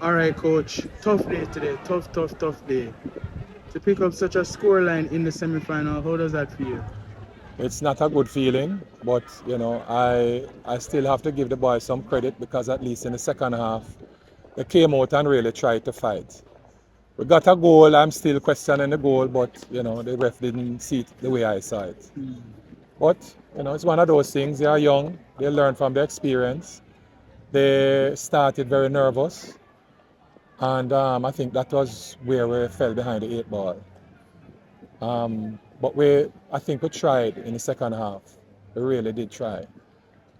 All right, coach. Tough day today. Tough day. To pick up such a scoreline in the semi-final, how does that feel? It's not a good feeling, but I still have to give the boys some credit because at least in the second half, they came out and really tried to fight. We got a goal. I'm still questioning the goal, but the ref didn't see it the way I saw it. But it's one of those things. They are young. They learn from their experience. They started very nervous, and I think that was where we fell behind the eight ball. But I think we tried in the second half. We really did try.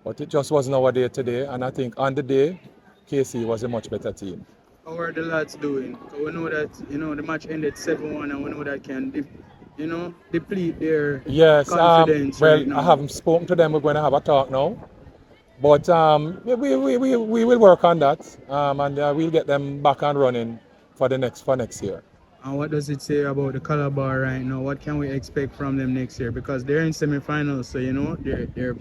But it just wasn't our day today. And I think on the day, KC was a much better team. How are the lads doing? 'Cause we know that the match ended 7-1, and we know that can deplete their Yes, confidence well, right I now. haven't spoken to them. We're going to have a talk now. But we will work on that, and we'll get them back and running for next year. And what does it say about the Calabar right now? What can we expect from them next year? Because they're in semi-finals, so they're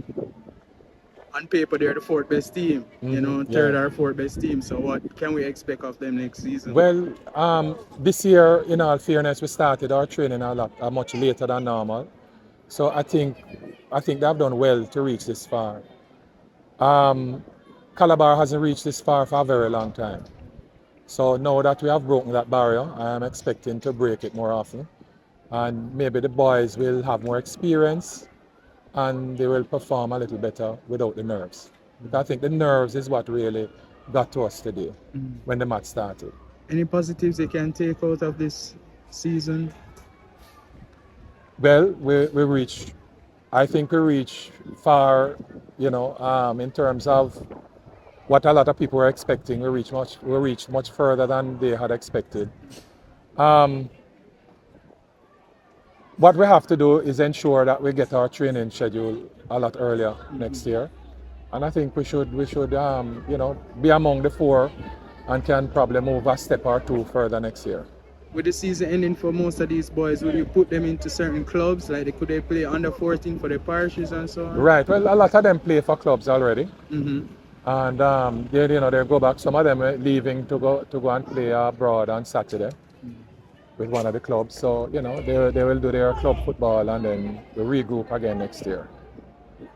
on paper they're the fourth best team. Third Yeah. or fourth best team. So what can we expect of them next season? Well, this year, in all fairness, we started our training much later than normal. So I think they've done well to reach this far. Um, Calabar hasn't reached this far for a very long time. So now that we have broken that barrier, I am expecting to break it more often. And maybe the boys will have more experience and they will perform a little better without the nerves. Because I think the nerves is what really got to us today when the match started. Any positives they can take out of this season? Well, I think we reached far, in terms of what a lot of people were expecting. We reached much further than they had expected. Um, what we have to do is ensure that we get our training schedule a lot earlier next year, and I think we should be among the four and can probably move a step or two further next year. With the season ending for most of these boys, will you put them into certain clubs? Like could they play under 14 for their parishes and so on? Right. Well, a lot of them play for clubs already, Mm-hmm. and they go back. Some of them are leaving to go and play abroad on Saturday with one of the clubs. So they will do their club football and then we regroup again next year.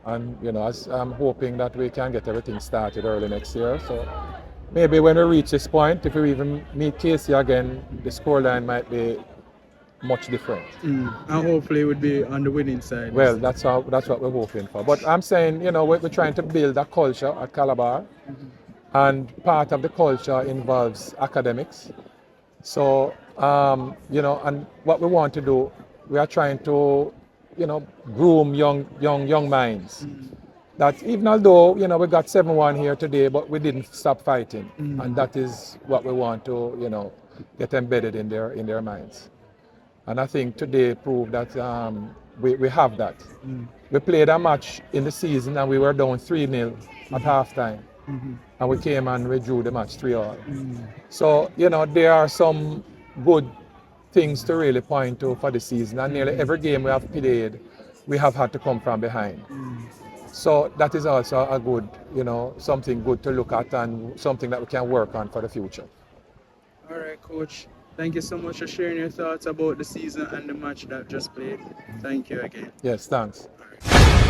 And as I'm hoping that we can get everything started early next year. So maybe when we reach this point, if we even meet Casey again, the scoreline might be much different. And hopefully it would be on the winning side. Well, that's what we're hoping for. But I'm saying, we're trying to build a culture at Calabar, and part of the culture involves academics. So, and what we want to do, we are trying to, groom young minds. That even although, we got 7-1 here today, but we didn't stop fighting. And that is what we want to, get embedded in their minds. And I think today proved that we have that. We played a match in the season and we were down 3-0 at halftime. And we came and we drew the match 3-all. So, there are some good things to really point to for the season. And nearly every game we have played, we have had to come from behind. So that is also a good, something good to look at and something that we can work on for the future. All right, coach. Thank you so much for sharing your thoughts about the season and the match that just played. Thank you again. Yes, thanks. All right.